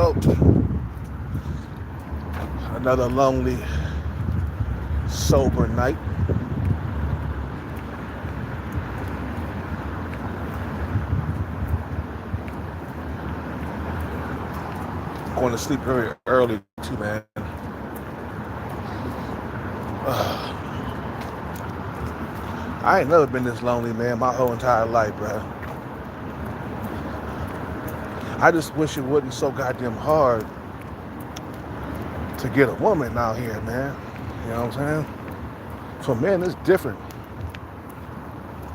Well, another lonely, sober night. Going to sleep very early too, man. I ain't never been this lonely, man, my whole entire life, bro. I just wish it wasn't so goddamn hard to get a woman out here, man. You know what I'm saying? For men, it's different.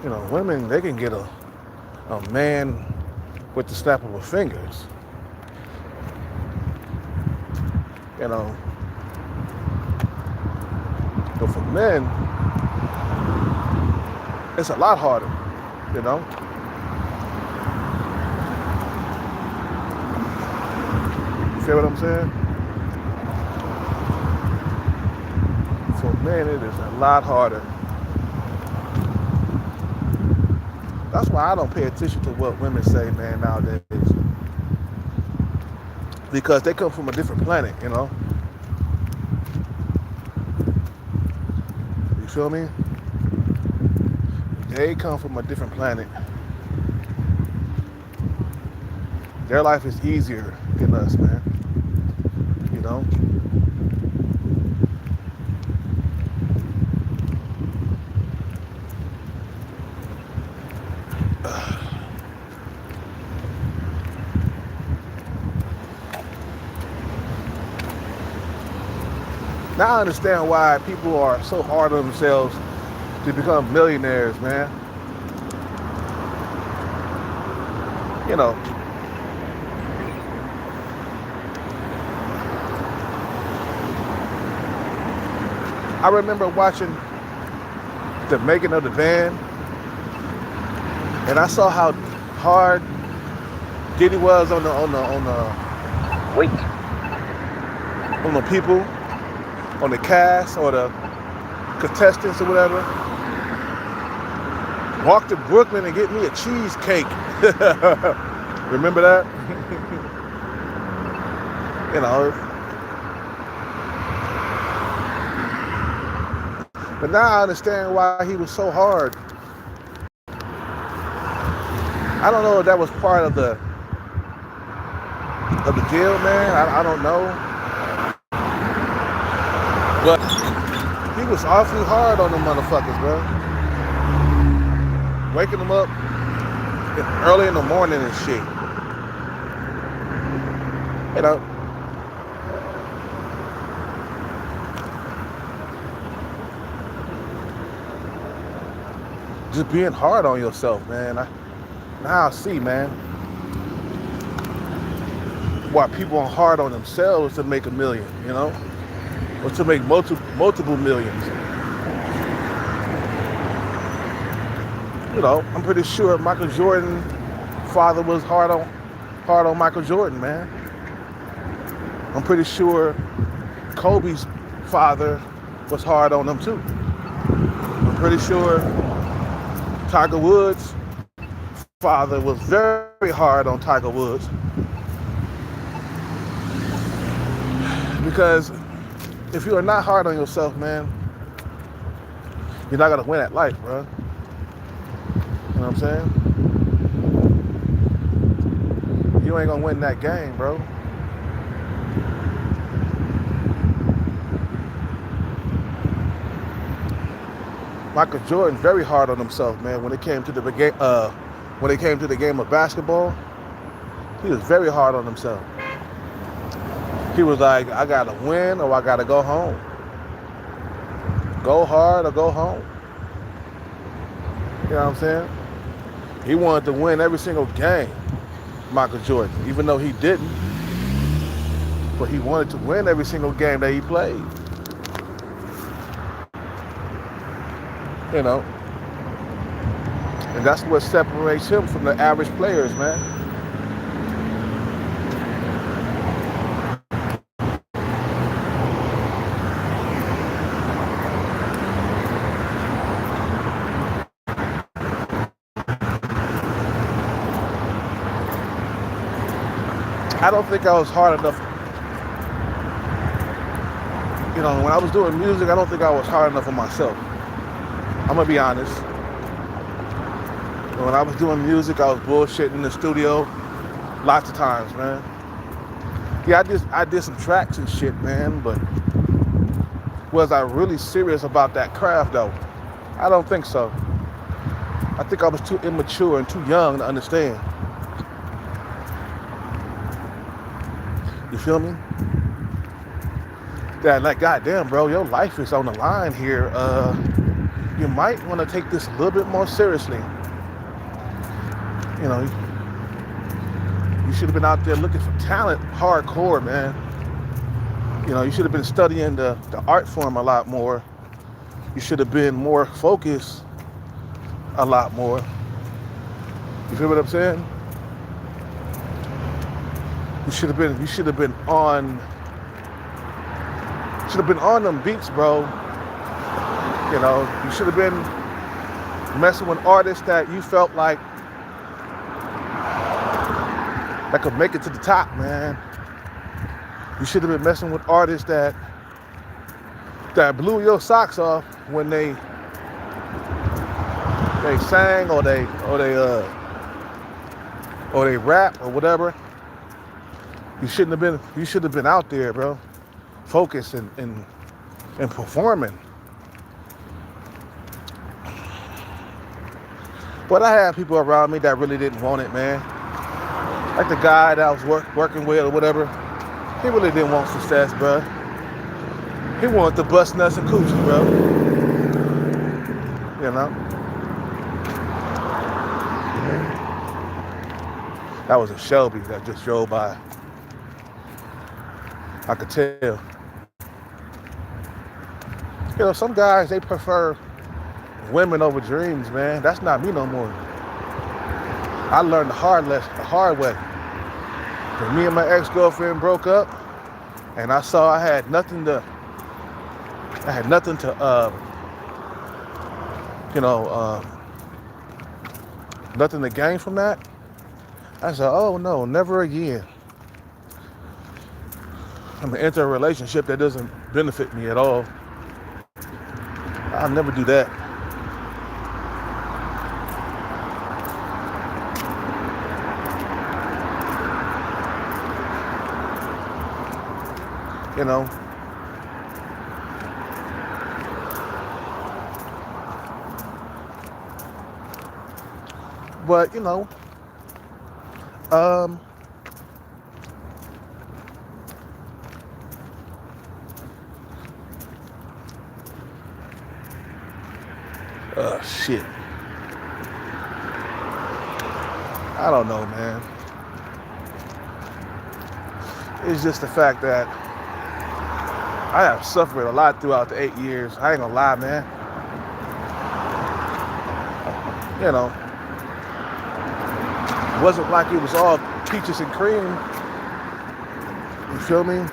You know, women, they can get a man with the snap of her fingers. You know. But for men, it's a lot harder, you know? You feel what I'm saying? For men, it is a lot harder. That's why I don't pay attention to what women say, man, nowadays. Because they come from a different planet, you know? You feel me? They come from a different planet. Their life is easier than us, man. You know? Now I understand why people are so hard on themselves to become millionaires, man. You know, I remember watching the making of the band, and I saw how hard Diddy was on Wait. the people, on the cast or the contestants or whatever. Walk to Brooklyn and get me a cheesecake. Remember that? You know. But now I understand why he was so hard. I don't know if that was part of the deal, man. I don't know. But he was awfully hard on them motherfuckers, bro. Waking them up early in the morning and shit. You know. Just being hard on yourself, man. Now I see, man, why people are hard on themselves to make a million, you know? Or to make multiple millions. You know, I'm pretty sure Michael Jordan's father was hard on Michael Jordan, man. I'm pretty sure Kobe's father was hard on him too. I'm pretty sure Tiger Woods' father was very hard on Tiger Woods. Because if you are not hard on yourself, man, you're not gonna win at life, bro. You know what I'm saying? You ain't gonna win that game, bro. Michael Jordan very hard on himself, man. When it came to the game of basketball, he was very hard on himself. He was like, I gotta win or I gotta go home. Go hard or go home. You know what I'm saying? He wanted to win every single game, Michael Jordan, even though he didn't. But he wanted to win every single game that he played. You know? And that's what separates him from the average players, man. I don't think I was hard enough. You know, when I was doing music, I don't think I was hard enough on myself. I'm gonna be honest. When I was doing music, I was bullshitting in the studio lots of times, man. Yeah, I did some tracks and shit, man, but was I really serious about that craft though? I don't think so. I think I was too immature and too young to understand. You feel me? That like, goddamn, bro, your life is on the line here. You might want to take this a little bit more seriously. You know, you should have been out there looking for talent hardcore, man. You know, you should have been studying the art form a lot more. You should have been more focused a lot more. You feel what I'm saying? You should have been on them beats, bro. You know, you should have been messing with artists that you felt like that could make it to the top, man. You should have been messing with artists that blew your socks off when they sang or they rap or whatever. You should have been out there, bro. Focused and performing. But I had people around me that really didn't want it, man. Like the guy that I was working with or whatever. He really didn't want success, bro. He wanted to bust nuts and coochie, bro. You know? That was a Shelby that just drove by. I could tell. You know, some guys, they prefer women over dreams, man. That's not me no more. I learned the hard way. When me and my ex-girlfriend broke up, and I saw I had nothing to nothing to gain from that. I said, oh no, never again. I'm gonna enter a relationship that doesn't benefit me at all. I'll never do that. You know. But, you know, shit. I don't know, man. It's just the fact that I have suffered a lot throughout the 8 years. I ain't gonna lie, man. You know, it wasn't like it was all peaches and cream. You feel me?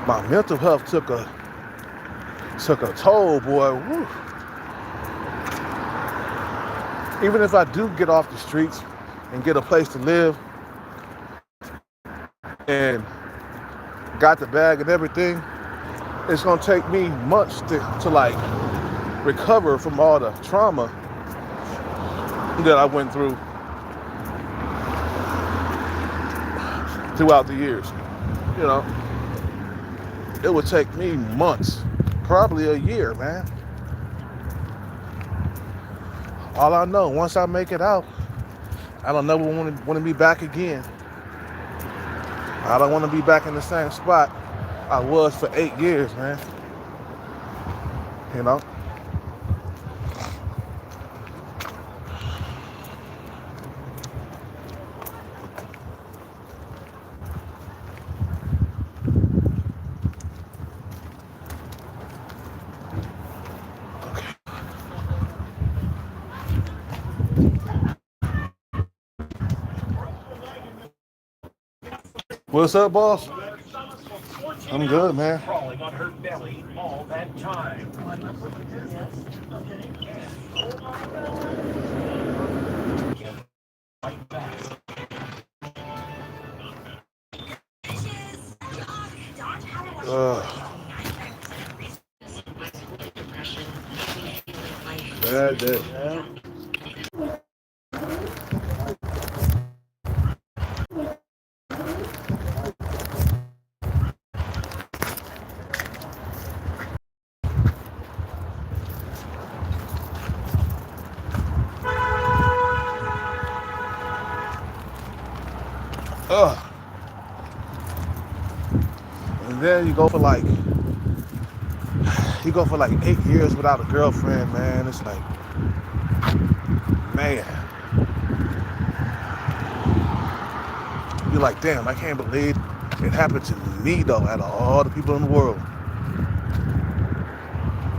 My mental health took a toll, boy. Woo. Even if I do get off the streets and get a place to live and got the bag and everything, it's gonna take me months to like recover from all the trauma that I went through throughout the years. You know, it would take me months, probably a year, man. All I know, once I make it out, I don't never want to be back again. I don't want to be back in the same spot I was for 8 years, man. You know? What's up, boss? I'm good, man. all that time. Yes. Okay. Right back. Ugh. Bad day. Yeah. Ugh. And then you go for like 8 years without a girlfriend, man. It's like, man, you're like, damn, I can't believe it happened to me though, out of all the people in the world.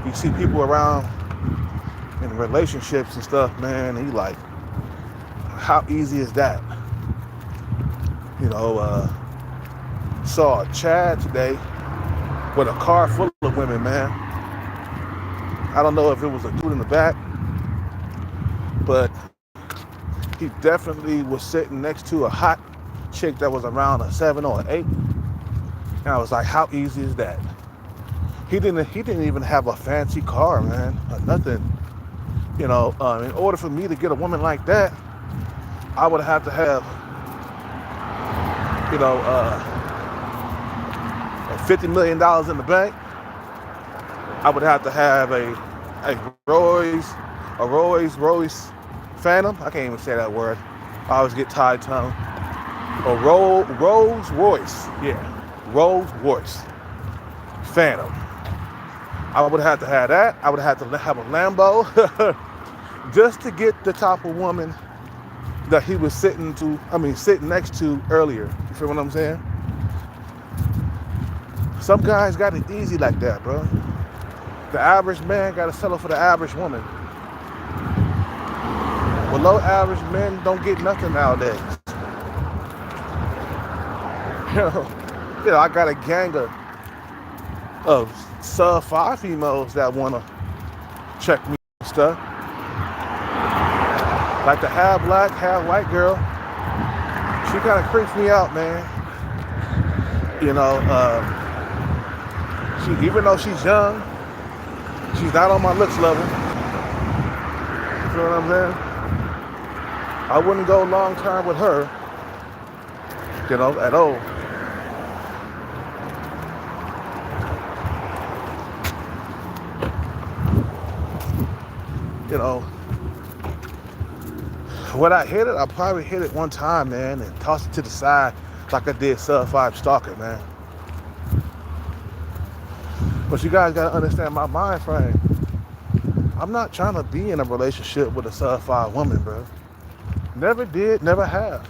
You see people around in relationships and stuff, man, and you like, how easy is that? You know, saw Chad today with a car full of women, man. I don't know if it was a dude in the back, but he definitely was sitting next to a hot chick that was around a 7 or an 8. And I was like, how easy is that? He didn't even have a fancy car, man, or nothing. You know, in order for me to get a woman like that, I would have to have, you know, $50 million in the bank. I would have to have a Rolls Royce Phantom. I can't even say that word. I always get tied tongue. A Rolls Royce, yeah, Rolls Royce Phantom. I would have to have that. I would have to have a Lambo just to get the type of woman that he was sitting next to earlier. You feel what I'm saying? Some guys got it easy like that, bro. The average man got to settle for the average woman. Below average men don't get nothing nowadays. You know, I got a gang of sub-5 females that want to check me and stuff. Like the half black, half white girl. She kind of creeps me out, man. You know, even though she's young, she's not on my looks level. You feel what I'm saying? I wouldn't go long term with her, you know, at all. You know, when I hit it, I probably hit it one time, man, and tossed it to the side like I did sub-5 stalker, man. But you guys gotta understand my mind frame. I'm not trying to be in a relationship with a sub-5 woman, bro. Never did, never have.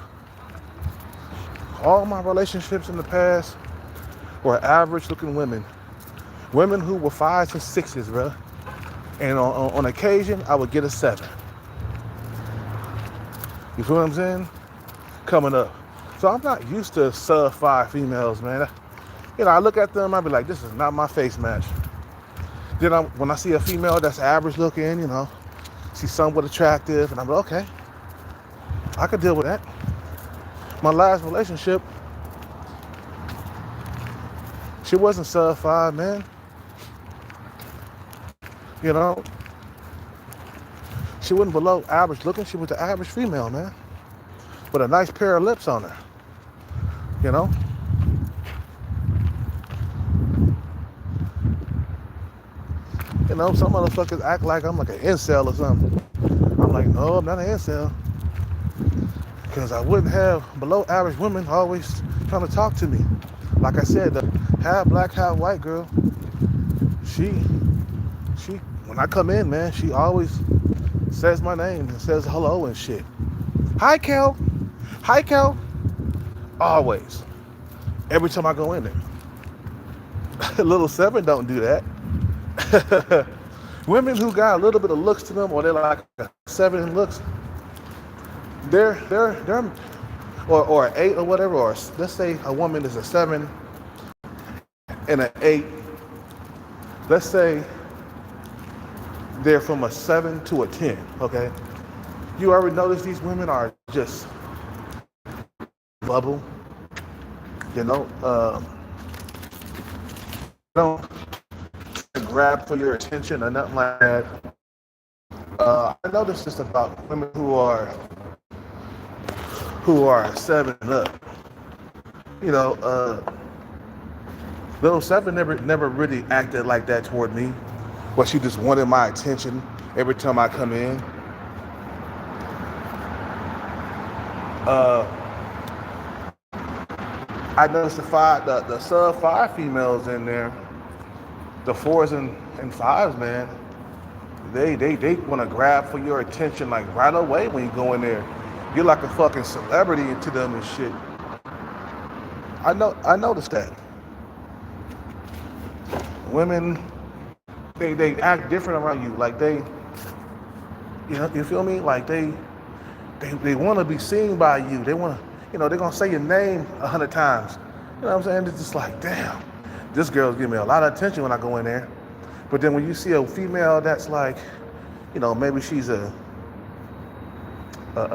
All my relationships in the past were average-looking women. Women who were 5s and 6s, bro. And on occasion, I would get a 7. You feel what I'm saying? Coming up. So I'm not used to sub-5 females, man. You know, I look at them, I be like, this is not my face match. Then when I see a female that's average looking, you know, she's somewhat attractive, and I'm like, okay, I could deal with that. My last relationship, she wasn't sub-5, man. You know, she wasn't below average looking. She was the average female, man, with a nice pair of lips on her. You know. You know, some motherfuckers act like I'm like an incel or something. I'm like, no, I'm not an incel. Because I wouldn't have below average women always trying to talk to me. Like I said, the half black, half white girl, she, when I come in, man, she always says my name and says hello and shit. Hi, Kel. Hi, Kel. Always. Every time I go in there. Little 7 don't do that. Women who got a little bit of looks to them, or they're like a 7 in looks, they're or an 8 or whatever, or let's say a woman is a 7 and an 8. let's say they're from a 7 to a 10, okay? You already notice these women are just bubble, you know, don't grab for your attention or nothing like that. I noticed this about women who are 7 and up. You know, little 7 never really acted like that toward me. But she just wanted my attention every time I come in. I noticed the sub 5 females in there, the 4s and 5s, man. They want to grab for your attention like right away when you go in there. You're like a fucking celebrity to them and shit. I noticed that. Women, they act different around you. Like they, you feel me? Like they want to be seen by you. They want to, they're gonna say your name 100 times. You know what I'm saying? It's just like, damn, this girl's giving me a lot of attention when I go in there. But then when you see a female that's like, maybe she's a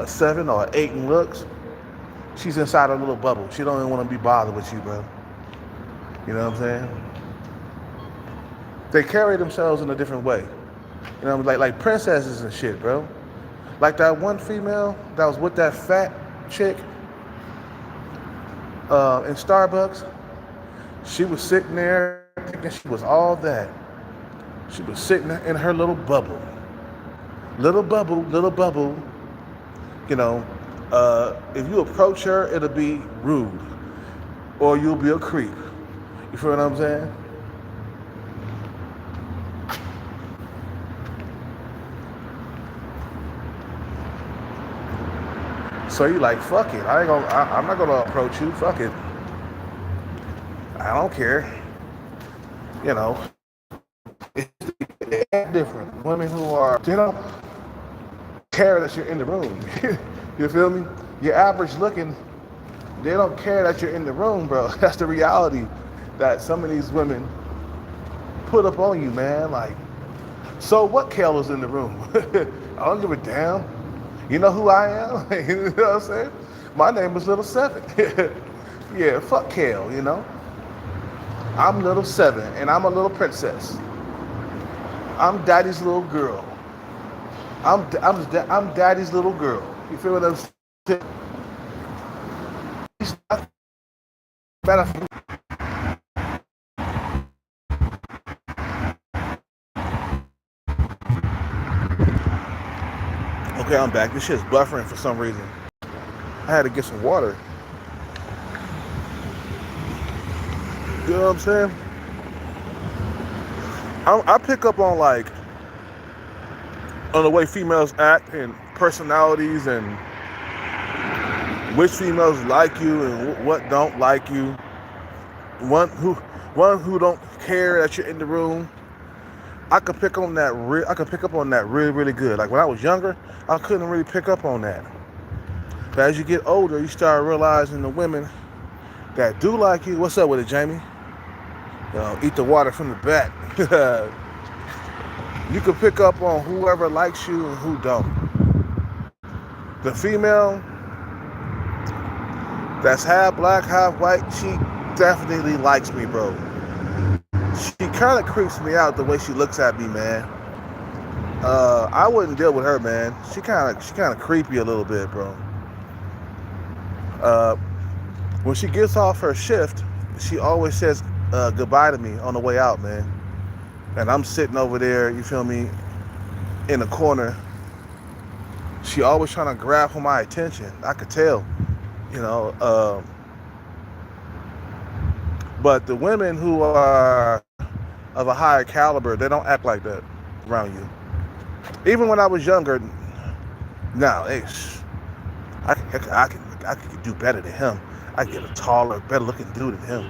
7 or an 8 in looks, she's inside her little bubble. She don't even want to be bothered with you, bro. You know what I'm saying? They carry themselves in a different way. Like princesses and shit, bro. Like that one female that was with that fat chick in Starbucks. She was sitting there thinking she was all that. She was sitting in her little bubble. Little bubble. If you approach her, it'll be rude. Or you'll be a creep. You feel what I'm saying? So you like, fuck it. I'm not gonna approach you. Fuck it. I don't care. It's different. Women who are, care that you're in the room. You feel me? Your average looking, they don't care that you're in the room, bro. That's the reality that some of these women put up on you, man. Like, so what Kel is in the room? I don't give a damn. You know who I am? You know what I'm saying? My name is Little 7. Yeah, fuck Kel, I'm Little 7, and I'm a little princess. I'm daddy's little girl. I'm daddy's little girl. You feel what I'm saying? Okay, I'm back. This shit's buffering for some reason. I had to get some water. You know what I'm saying? I pick up on the way females act and personalities and which females like you and what don't like you. One who don't care that you're in the room. I could pick up on that really, really good. Like when I was younger, I couldn't really pick up on that. But as you get older, you start realizing the women that do like you. What's up with it, Jamie? Eat the water from the back. You can pick up on whoever likes you and who don't. The female that's half black, half white, she definitely likes me, bro. She kind of creeps me out the way she looks at me, man. I wouldn't deal with her, man. She kind of creepy a little bit, bro. When she gets off her shift, she always says goodbye to me on the way out, man. And I'm sitting over there, you feel me, in the corner. She always trying to grab for my attention. I could tell, But the women who are of a higher caliber, they don't act like that around you. Even when I was younger, I could do better than him. I could get a taller, better looking dude than him.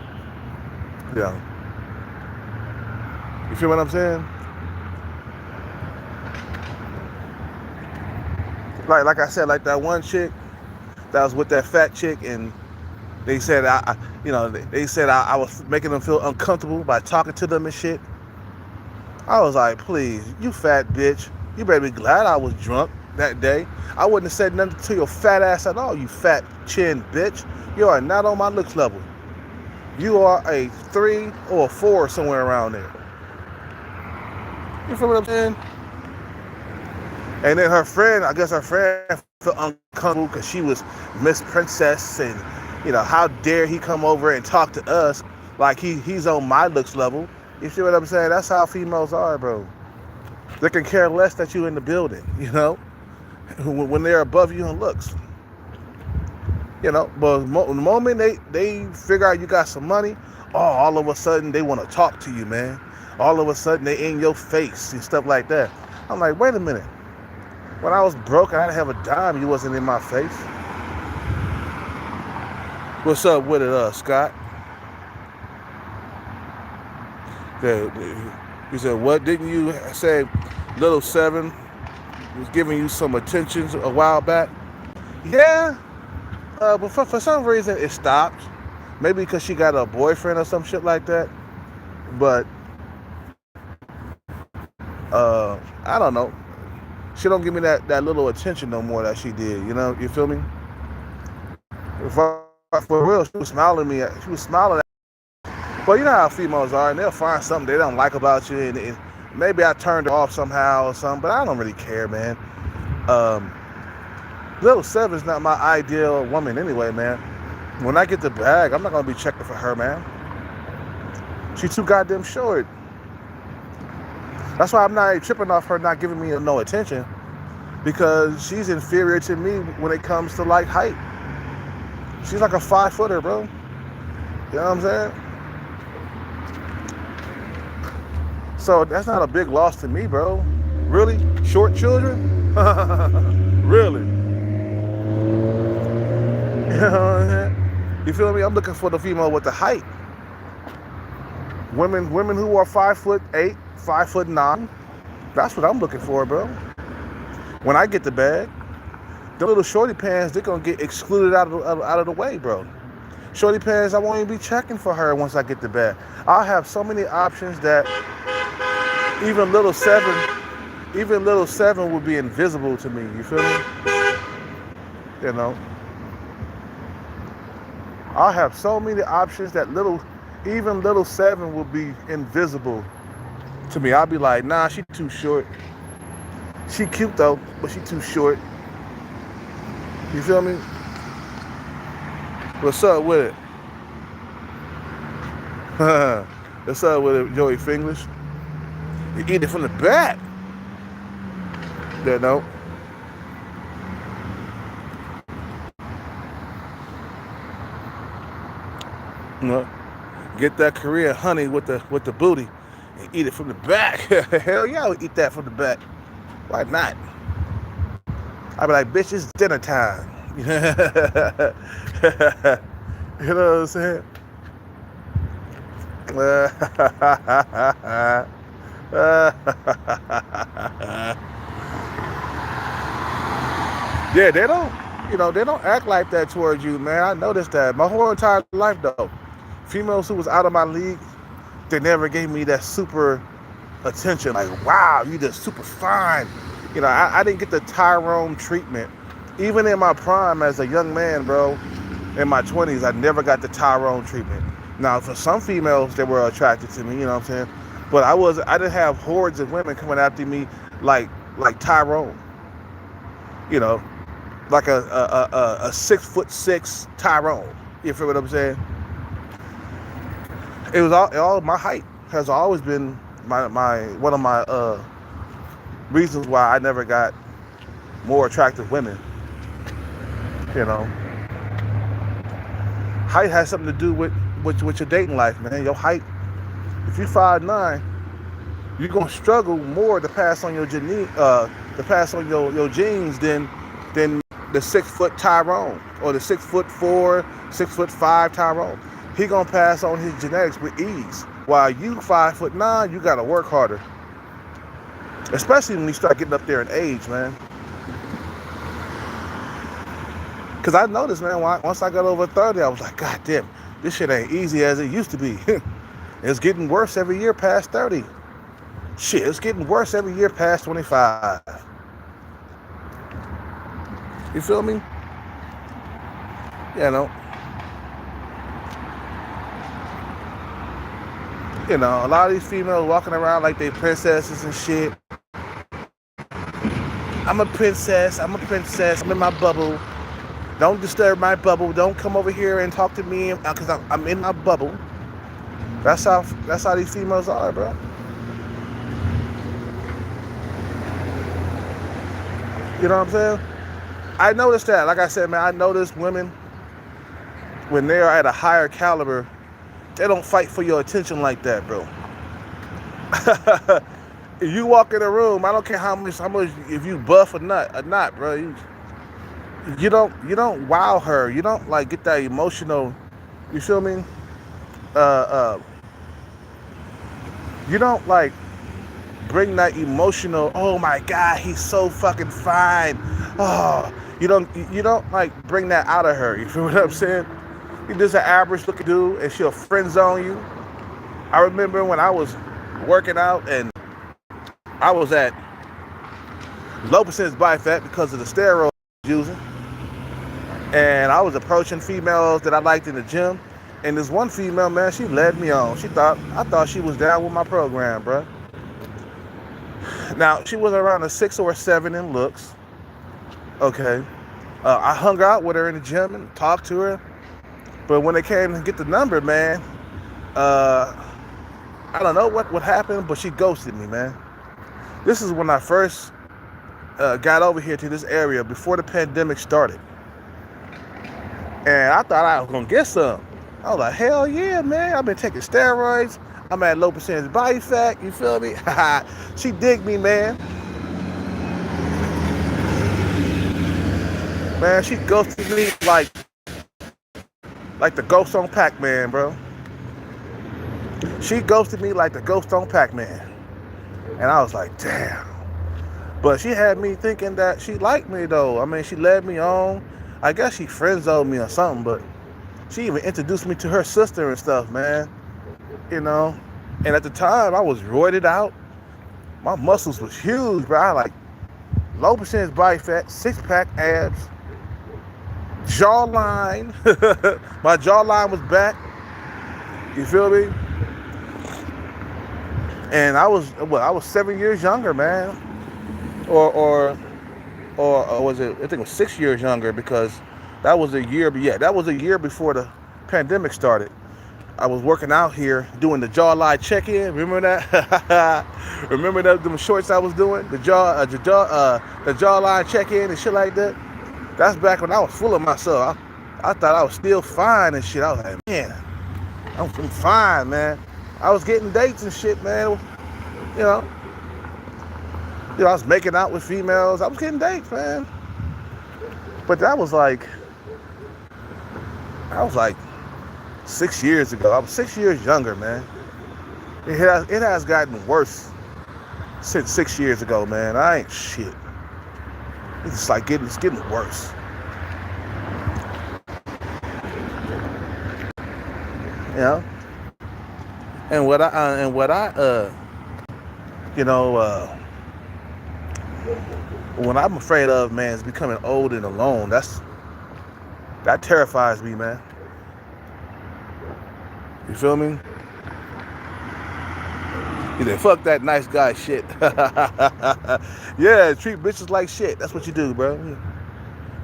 You feel what I'm saying? Like I said, like that one chick that was with that fat chick, and they said I was making them feel uncomfortable by talking to them and shit. I was like, please, you fat bitch. You better be glad I was drunk that day. I wouldn't have said nothing to your fat ass at all, you fat chin bitch. You are not on my looks level. You are a 3 or a 4 somewhere around there. You feel what I'm saying? And then her friend, I guess her friend felt uncomfortable because she was Miss Princess, and how dare he come over and talk to us like he's on my looks level. You see what I'm saying? That's how females are, bro. They can care less that you in the building, when they're above you in looks. But the moment they figure out you got some money, all of a sudden they want to talk to you, man. All of a sudden they in your face and stuff like that. I'm like, wait a minute. When I was broke and I didn't have a dime, you wasn't in my face. What's up with it, Scott? He said, what, didn't you say Little Seven was giving you some attention a while back? Yeah, but for some reason it stopped. Maybe because she got a boyfriend or some shit like that. But I don't know. She don't give me that little attention no more that she did. You feel me? For real, she was smiling at me. She was smiling at me. But you know how females are, and they'll find something they don't like about you, and maybe I turned her off somehow or something, but I don't really care, man. Little Seven's not my ideal woman anyway, man. When I get the bag, I'm not gonna be checking for her, man. She's too goddamn short. That's why I'm not tripping off her not giving me no attention, because she's inferior to me when it comes to like height. She's like a 5-footer, bro. You know what I'm saying? So that's not a big loss to me, bro. Really? Short children? Really? You know what I'm saying? You feel me? I'm looking for the female with the height. Women who are 5'8", 5'9". That's what I'm looking for, bro. When I get the bag, the little shorty pants, they're gonna get excluded out of the way, bro. Shorty pants, I won't even be checking for her once I get the bag. I'll have so many options that even little seven would be invisible to me. You feel me? I'll have so many options that even little seven will be invisible to me. I'll be like, nah, she too short. She cute though, but she too short. You feel me? What's up with it? What's up with it, Joey Finglish? You eat it from the back. No. Get that Korean honey with the booty and eat it from the back. Hell yeah, I would eat that from the back. Why not? I'd be like, bitch, it's dinner time. You know what I'm saying? Yeah, they don't act like that towards you, man. I noticed that my whole entire life, though. Females who was out of my league, they never gave me that super attention. Like, wow, you just super fine. I didn't get the Tyrone treatment. Even in my prime as a young man, bro, in my 20s, I never got the Tyrone treatment. Now, for some females, they were attracted to me, you know what I'm saying? But I didn't have hordes of women coming after me like Tyrone. Like a 6'6" Tyrone. You feel what I'm saying? It was all my height has always been my one of my reasons why I never got more attractive women. Height has something to do with your dating life, man. Your height. If you're 5'9", you're gonna struggle more to pass on your genes than the 6' Tyrone or the 6'4", 6'5" Tyrone. He gonna pass on his genetics with ease. While you 5'9", you gotta work harder. Especially when you start getting up there in age, man. Cause I noticed, man, once I got over 30, I was like, God damn, this shit ain't easy as it used to be. It's getting worse every year past 30. Shit, it's getting worse every year past 25. You feel me? You know, a lot of these females walking around like they princesses and shit. I'm a princess. I'm in my bubble. Don't disturb my bubble. Don't come over here and talk to me because I'm in my bubble. That's how these females are, bro. You know what I'm saying? I noticed that. Like I said, man, I noticed women, when they're at a higher caliber, they don't fight for your attention like that, bro. If you walk in a room, I don't care how much if you buff or not, bro. You don't wow her. You don't like get that emotional. You feel me? You don't like bring that emotional. Oh my God, he's so fucking fine. Oh, you don't like bring that out of her. You feel what I'm saying? You're just an average looking dude, and she'll friend zone you. I remember when I was working out and I was at low percentage body fat because of the steroids I was using. And I was approaching females that I liked in the gym. And this one female, man, she led me on. I thought she was down with my program, bro. Now, she was around a 6 or a 7 in looks. Okay. I hung out with her in the gym and talked to her. But when they came to get the number, man, I don't know what happened, but she ghosted me, man. This is when I first got over here to this area before the pandemic started. And I thought I was going to get some. I was like, hell yeah, man. I've been taking steroids. I'm at low percentage body fat. You feel me? She digged me, man. Man, she ghosted me like the ghost on Pac-Man, bro. She ghosted me like the ghost on Pac-Man. And I was like, damn. But she had me thinking that she liked me, though. I mean, she led me on. I guess she friend-zoned me or something, but she even introduced me to her sister and stuff, man. You know? And at the time, I was roided out. My muscles was huge, bro. I like low percentage body fat, 6-pack abs, jawline. My jawline was back. You feel me? And I was 7 years younger, man. Or was it? I think it was 6 years younger because that was a year. Yeah, that was a year before the pandemic started. I was working out here doing the jawline check-in. Remember that? Remember them shorts I was doing? The jawline check-in and shit like that. That's back when I was full of myself. I thought I was still fine and shit. I was like, man, I'm fine, man. I was getting dates and shit, man. You know, I was making out with females. I was getting dates, man. But that was like 6 years ago. I was 6 years younger, man. It has gotten worse since 6 years ago, man. I ain't shit. It's like it's getting worse. You know? And what I'm afraid of, man, is becoming old and alone. That terrifies me, man. You feel me? You say, fuck that nice guy shit. Yeah, treat bitches like shit. That's what you do, bro.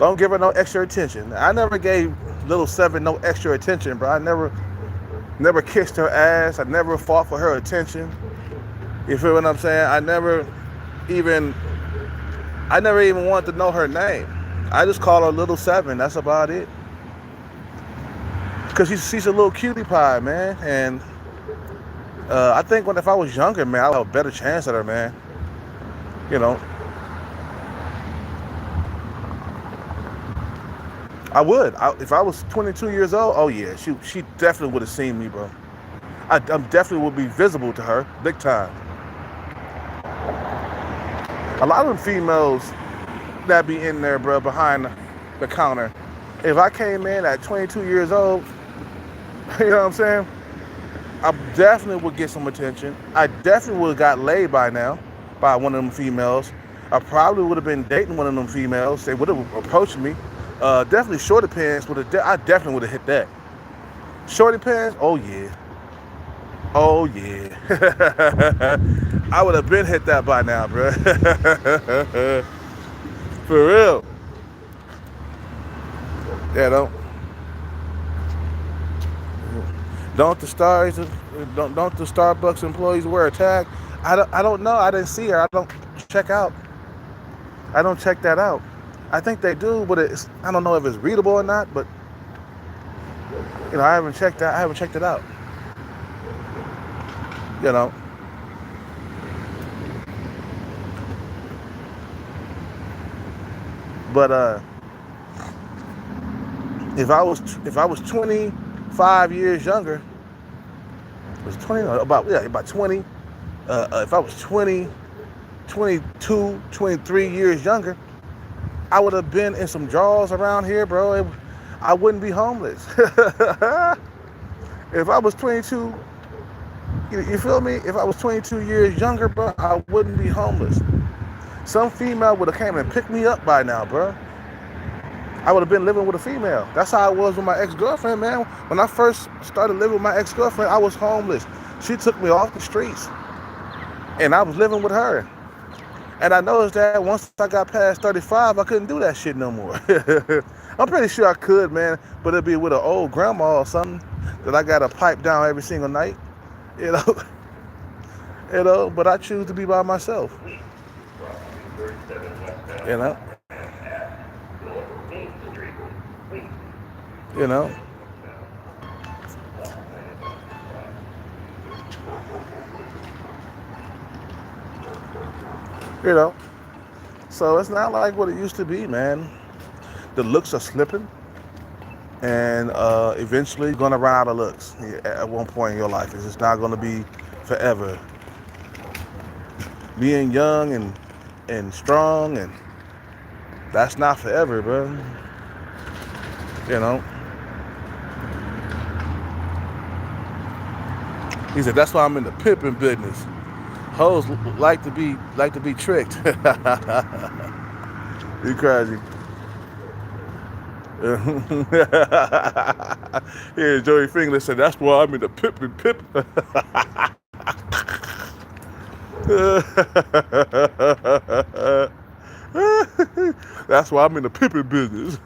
Don't give her no extra attention. I never gave little 7 no extra attention, bro. I never kissed her ass. I never fought for her attention. You feel what I'm saying? I never even wanted to know her name. I just call her Little 7. That's about it. Because she's a little cutie pie, man. And I think if I was younger, man, I'd have a better chance at her, man. You know. I would. If I was 22 years old, oh yeah, she definitely would have seen me, bro. I definitely would be visible to her, big time. A lot of them females that be in there, bro, behind the counter. If I came in at 22 years old, you know what I'm saying? I definitely would get some attention. I definitely would have got laid by now by one of them females. I probably would have been dating one of them females. They would have approached me. Definitely shorty pants would have. I definitely would have hit that. Shorty pants. Oh yeah. Oh yeah. I would have been hit that by now, bro. For real. Yeah, don't the stars don't the Starbucks employees wear a tag? I don't know. I didn't see her. I don't check out. I don't check that out. I think they do, but I don't know if it's readable or not. But I haven't checked that. I haven't checked it out. You know. But if I was 25 years younger, was 20 no, about 20. If I was 20, 22, 23 years younger, I would have been in some draws around here, bro. I wouldn't be homeless. If I was 22, you feel me? If I was 22 years younger, bro, I wouldn't be homeless. Some female would have came and picked me up by now, bro. I would have been living with a female. That's how I was with my ex-girlfriend, man. When I first started living with my ex-girlfriend, I was homeless. She took me off the streets, and I was living with her. And I noticed that once I got past 35, I couldn't do that shit no more. I'm pretty sure I could, man, but it'd be with an old grandma or something that I got to pipe down every single night, you know. But I choose to be by myself, you know. You know. You know. So it's not like what it used to be, man. The looks are slipping, and eventually you're gonna run out of looks at one point in your life. It's just not gonna be forever. Being young and strong, and that's not forever, bro. You know. He said, "That's why I'm in the pimping business. Hoes like to be tricked." You crazy. Yeah, Joey Finger said, "That's why I'm in the pimping." That's why I'm in the pimping business.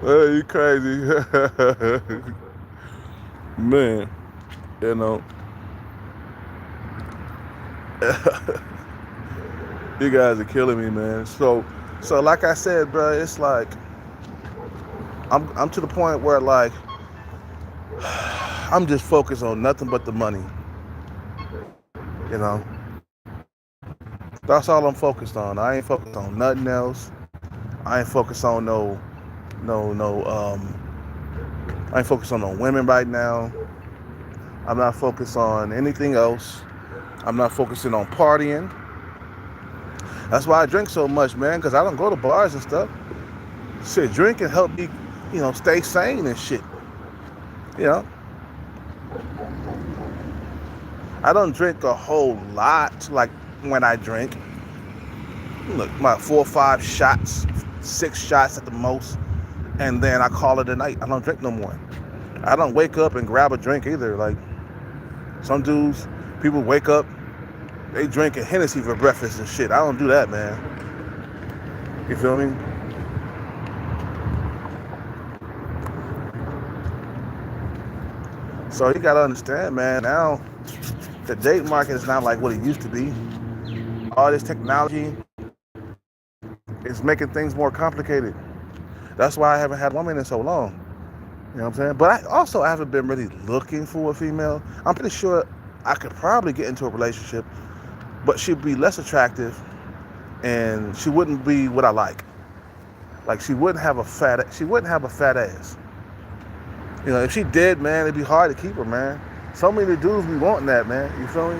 You crazy. Man, you know. You guys are killing me, man. So like I said, bro, it's like I'm to the point where like I'm just focused on nothing but the money. You know, that's all I'm focused on. I ain't focused on nothing else. I ain't focused on no. I ain't focused on no women right now. I'm not focused on anything else. I'm not focusing on partying. That's why I drink so much, man, because I don't go to bars and stuff. Shit, drinking help me, stay sane and shit. You know? I don't drink a whole lot, like when I drink. Look, my 4 or 5 shots, 6 shots at the most, and then I call it a night. I don't drink no more. I don't wake up and grab a drink either. Like, some dudes, people wake up, they drinking Hennessy for breakfast and shit. I don't do that, man. You feel me? So you gotta understand, man, now the date market is not like what it used to be. All this technology is making things more complicated. That's why I haven't had a woman in so long. You know what I'm saying? But I haven't been really looking for a female. I'm pretty sure I could probably get into a relationship, but she'd be less attractive and she wouldn't be what I like. Like she wouldn't have a fat ass. If she did, man, it'd be hard to keep her, man. So many dudes be wanting that, man. You feel me?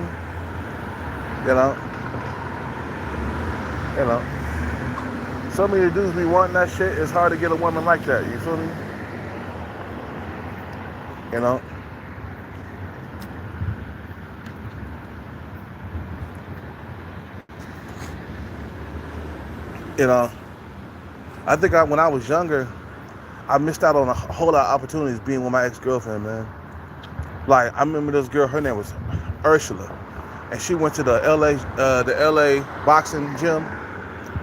You know. So many dudes be wanting that shit. It's hard to get a woman like that. You feel me? You know, you know. I think when I was younger, I missed out on a whole lot of opportunities being with my ex-girlfriend, man. Like I remember this girl, her name was Ursula, and she went to the LA boxing gym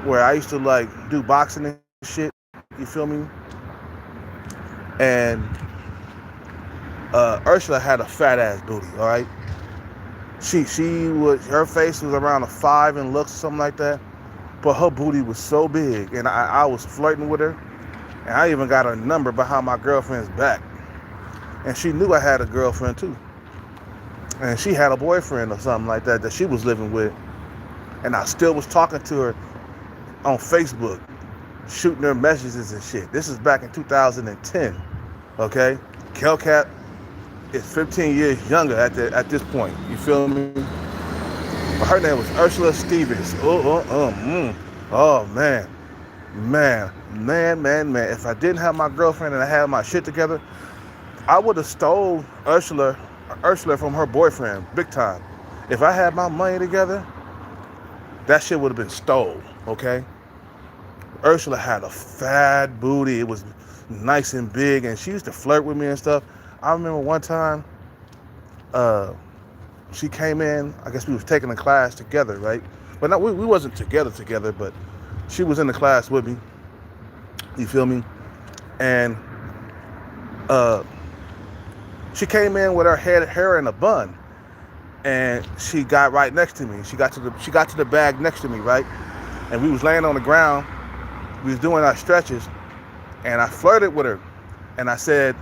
where I used to like do boxing and shit. You feel me? And Ursula had a fat ass booty. All right, her face was around a 5 in looks or something like that, but her booty was so big, and I was flirting with her, and I even got her number behind my girlfriend's back, and she knew I had a girlfriend too, and she had a boyfriend or something like that she was living with, and I still was talking to her on Facebook, shooting her messages and shit. This is back in 2010, okay? Kelcat is 15 years younger at this point. You feel me? But her name was Ursula Stevens. Oh man. If I didn't have my girlfriend and I had my shit together, I would have stole Ursula from her boyfriend, big time. If I had my money together, that shit would have been stole, okay? Ursula had a fat booty. It was nice and big, and she used to flirt with me and stuff. I remember one time, she came in. I guess we was taking a class together, right? But no, we wasn't together, but she was in the class with me. You feel me? And she came in with her hair in a bun, and she got right next to me. She got to the bag next to me, right? And we was laying on the ground. We was doing our stretches, and I flirted with her, and I said,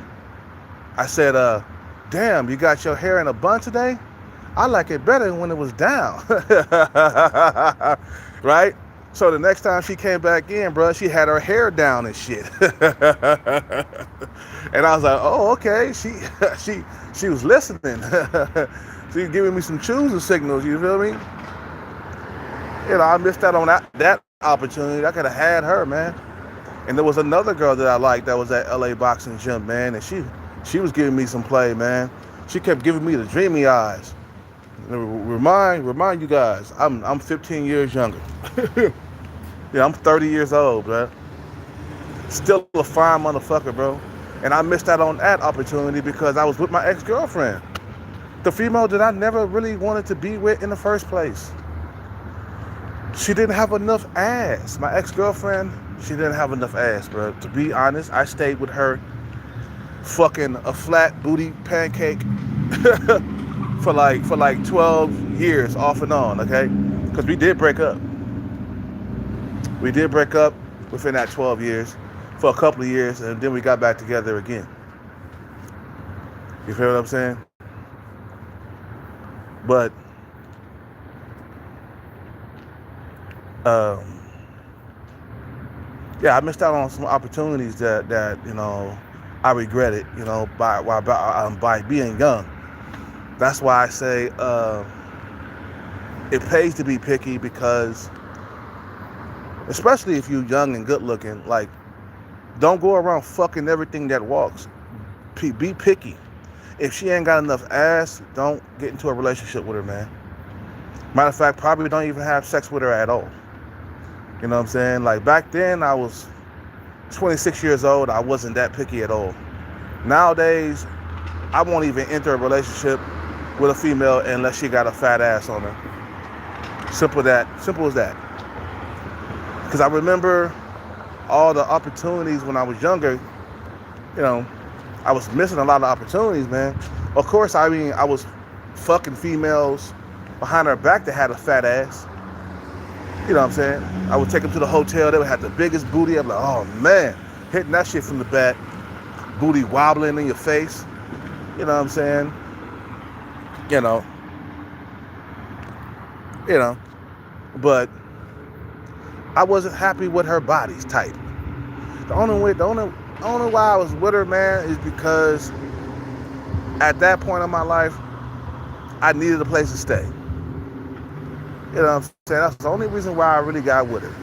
damn, you got your hair in a bun today? I like it better when it was down. Right? So the next time she came back in, bro, she had her hair down and shit. And I was like, oh, okay. She was listening. She was giving me some choosing signals, you feel me? You know, I missed out on that opportunity. I could have had her, man. And there was another girl that I liked that was at LA boxing gym, man, and she was giving me some play, man. She kept giving me the dreamy eyes. Remind you guys, I'm 15 years younger. Yeah, I'm 30 years old, bro. Still a fine motherfucker, bro. And I missed out on that opportunity because I was with my ex-girlfriend, the female that I never really wanted to be with in the first place. She didn't have enough ass. My ex-girlfriend, she didn't have enough ass, bro. To be honest, I stayed with her fucking a flat booty pancake for like 12 years off and on, okay? Because we did break up. We did break up within that 12 years for a couple of years, and then we got back together again. You feel what I'm saying? But yeah, I missed out on some opportunities that you know I regretted, you know, by being young. That's why I say it pays to be picky, because especially if you're young and good looking, like, don't go around fucking everything that walks. Be picky. If she ain't got enough ass, don't get into a relationship with her, man. Matter of fact, probably don't even have sex with her at all. You know what I'm saying? Like, back then, I was 26 years old. I wasn't that picky at all. Nowadays, I won't even enter a relationship with a female unless she got a fat ass on her. Simple as that. Because I remember all the opportunities when I was younger. You know, I was missing a lot of opportunities, man. Of course, I mean, I was fucking females behind her back that had a fat ass. You know what I'm saying? I would take them to the hotel. They would have the biggest booty. I'm like, oh, man. Hitting that shit from the back. Booty wobbling in your face. You know what I'm saying? You know. But I wasn't happy with her body's type. The only why I was with her, man, is because at that point in my life, I needed a place to stay. You know what I'm saying? That's the only reason why I really got with her.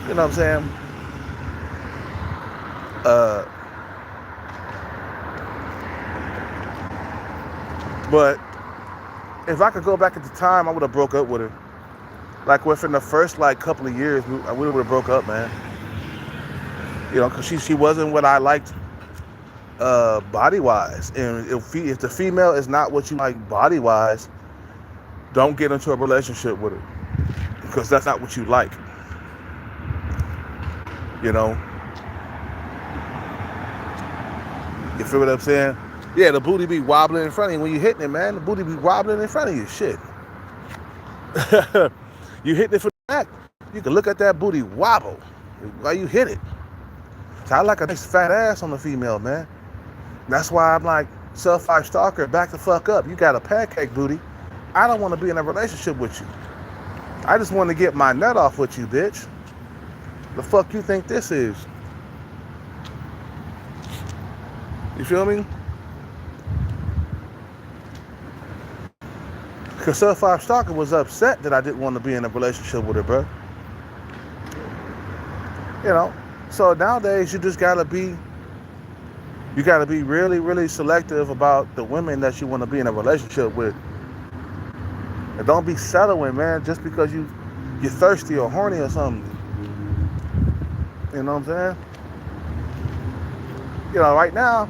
You know what I'm saying? But if I could go back at the time, I would have broke up with her. Like within the first like couple of years, we would have broke up, man. You know, because she wasn't what I liked body wise. And if the female is not what you like body wise, don't get into a relationship with her, because that's not what you like. You know, you feel what I'm saying? Yeah, the booty be wobbling in front of you when you hitting it, man. The booty be wobbling in front of you. Shit. You hitting it for the back. You can look at that booty wobble while you hit it. So I like a nice fat ass on the female, man. That's why I'm like, Sub-5 Stalker, back the fuck up. You got a pancake booty. I don't want to be in a relationship with you. I just want to get my nut off with you, bitch. The fuck you think this is? You feel me? Because Sub-5 Stalker was upset that I didn't want to be in a relationship with her, bro. You know? So nowadays, you gotta be really, really selective about the women that you want to be in a relationship with. And don't be settling, man, just because you're thirsty or horny or something. You know what I'm saying? You know, right now,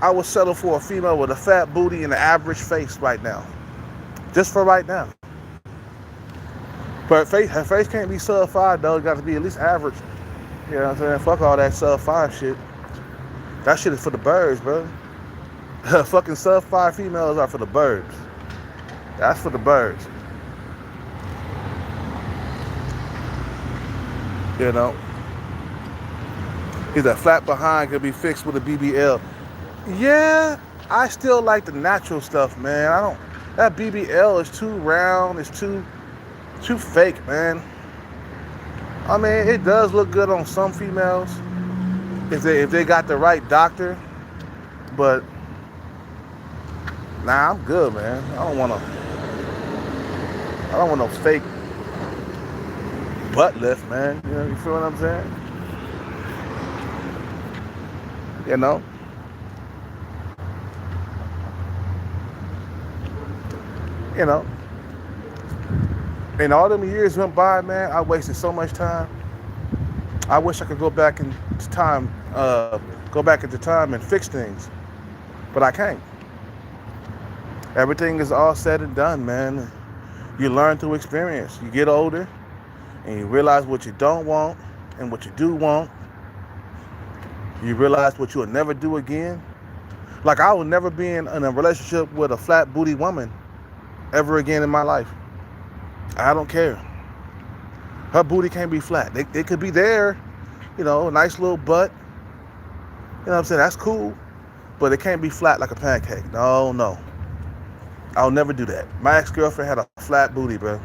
I would settle for a female with a fat booty and an average face right now. Just for right now. But her face can't be sub-5, though. It got to be at least average. You know what I'm saying? Fuck all that sub-5 shit. That shit is for the birds, bro. Fucking sub-5 females are for the birds. That's for the birds. You know? Either flat behind could be fixed with a BBL. Yeah, I still like the natural stuff, man. That BBL is too round, it's too fake, man. I mean, it does look good on some females if they got the right doctor, but nah, I'm good, man. I don't want no fake butt lift, man. You know, you feel what I'm saying? You know? You know? And all them years went by, man, I wasted so much time. I wish I could go back into time and fix things. But I can't. Everything is all said and done, man. You learn through experience. You get older and you realize what you don't want and what you do want. You realize what you'll never do again. Like, I will never be in a relationship with a flat booty woman ever again in my life. I don't care. Her booty can't be flat. They could be there, you know, a nice little butt. You know what I'm saying? That's cool. But it can't be flat like a pancake. No. I'll never do that. My ex-girlfriend had a flat booty, bro.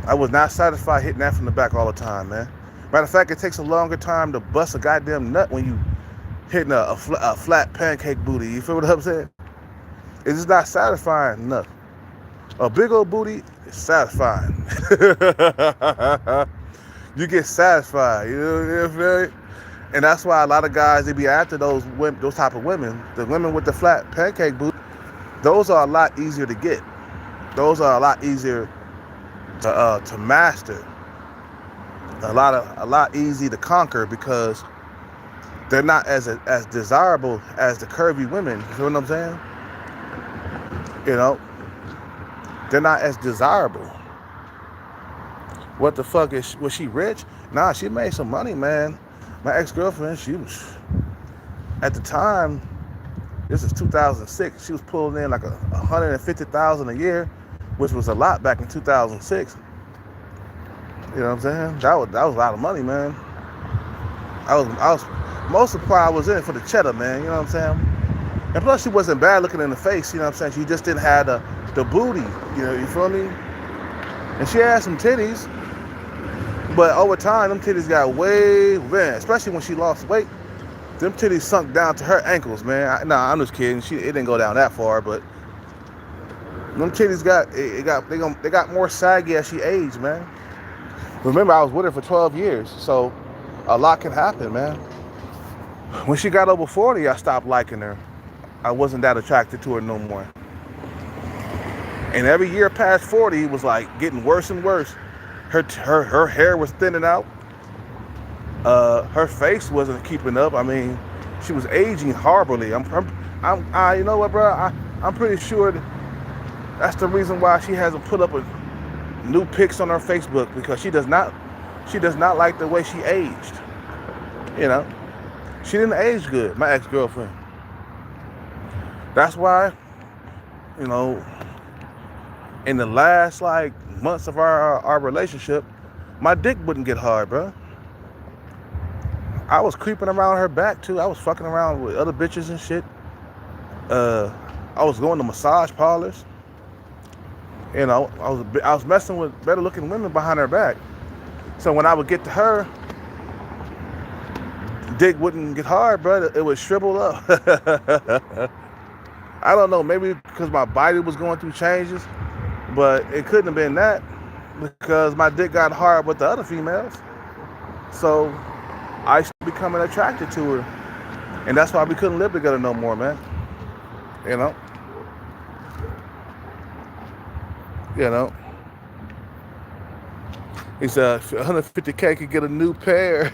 I was not satisfied hitting that from the back all the time, man. Matter of fact, it takes a longer time to bust a goddamn nut when you hitting a flat pancake booty. You feel what I'm saying? It's just not satisfying enough. A big old booty is satisfying. You get satisfied, you know what I mean? And that's why a lot of guys, they be after those type of women. The women with the flat pancake booty, those are a lot easier to get. Those are a lot easier to master. A lot easy to conquer because they're not as desirable as the curvy women. You know what I'm saying? You know, they're not as desirable. What the fuck was she rich? Nah, she made some money, man. My ex-girlfriend, she was, at the time, this is 2006, she was pulling in like $150,000 a year, which was a lot back in 2006. You know what I'm saying? That was a lot of money, man. I was most of the part I was in it for the cheddar, man. You know what I'm saying? And plus, she wasn't bad looking in the face. You know what I'm saying? She just didn't have the booty. You know, you feel me? And she had some titties, but over time, them titties got way, man. Especially when she lost weight, them titties sunk down to her ankles, man. I'm just kidding. It didn't go down that far, but them titties they got more saggy as she aged, man. Remember, I was with her for 12 years, so a lot can happen, man. When she got over 40, I stopped liking her. I wasn't that attracted to her no more. And every year past 40, it was like getting worse and worse. Her hair was thinning out. Her face wasn't keeping up. I mean, she was aging horribly. You know what, bro? I'm pretty sure that's the reason why she hasn't put up new pics on her Facebook, because she does not like the way she aged. You know, she didn't age good. My ex-girlfriend. That's why, you know, in the last like months of our relationship, my dick wouldn't get hard, bro. I was creeping around her back too. I was fucking around with other bitches and shit. I was going to massage parlors. You know, I was messing with better looking women behind her back. So when I would get to her, dick wouldn't get hard, bro. It would shrivel up. I don't know, maybe because my body was going through changes, but it couldn't have been that, because my dick got hard with the other females. So I started becoming attracted to her. And that's why we couldn't live together no more, man. You know? You know? He said 150K could get a new pair.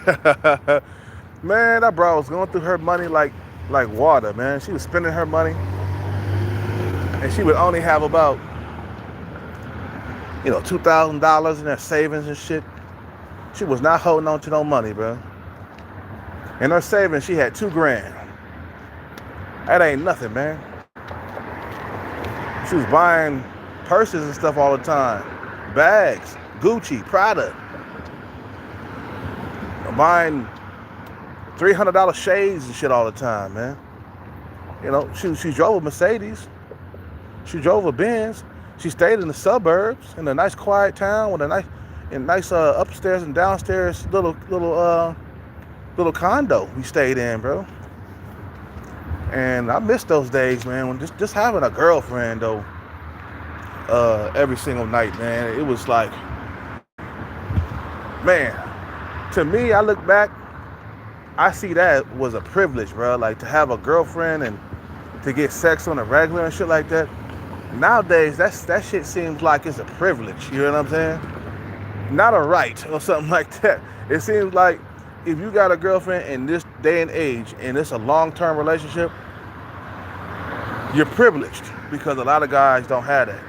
Man, that bro was going through her money like water, man. She was spending her money. And she would only have about, you know, $2,000 in her savings and shit. She was not holding on to no money, bro. In her savings, she had $2,000. That ain't nothing, man. She was buying purses and stuff all the time. Bags, Gucci, Prada. Buying $300 shades and shit all the time, man. You know, she drove a Mercedes. She drove a Benz. She stayed in the suburbs, in a nice quiet town with a nice upstairs and downstairs little condo we stayed in, bro. And I miss those days, man. When just having a girlfriend though, every single night, man. It was like, man. To me, I look back, I see that was a privilege, bro. Like to have a girlfriend and to get sex on a regular and shit like that. Nowadays, that shit seems like it's a privilege. You know what I'm saying? Not a right or something like that. It seems like if you got a girlfriend in this day and age and it's a long-term relationship, you're privileged, because a lot of guys don't have that.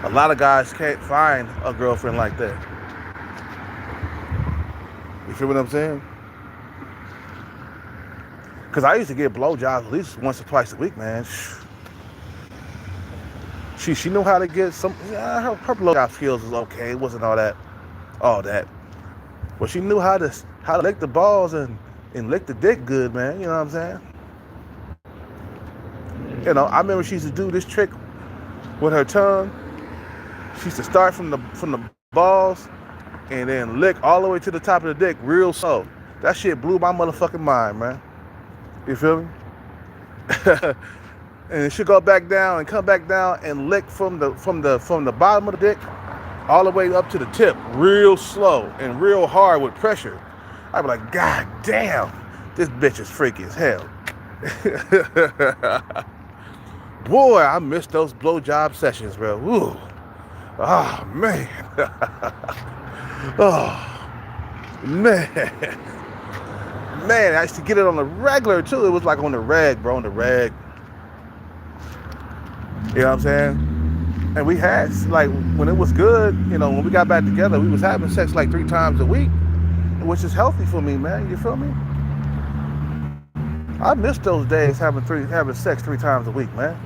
A lot of guys can't find a girlfriend like that. You feel what I'm saying? Because I used to get blowjobs at least once or twice a week, man. She knew how to get some. Her blowjob skills was okay. It wasn't all that. But she knew how to lick the balls and lick the dick good, man. You know what I'm saying? You know, I remember she used to do this trick with her tongue. She used to start from the balls and then lick all the way to the top of the dick real slow. That shit blew my motherfucking mind, man. You feel me? And she'll go back down and come back down and lick from the bottom of the dick all the way up to the tip, real slow and real hard with pressure. I'd be like, God damn, this bitch is freaky as hell. Boy, I miss those blowjob sessions, bro. Ooh. Oh, man. Oh, man. Man, I used to get it on the regular, too. It was like on the reg, bro, on the reg. You know what I'm saying? And we had, like, when it was good, you know, when we got back together, we was having sex like 3 times a week, which is healthy for me, man. You feel me? I miss those days having sex 3 times a week, man.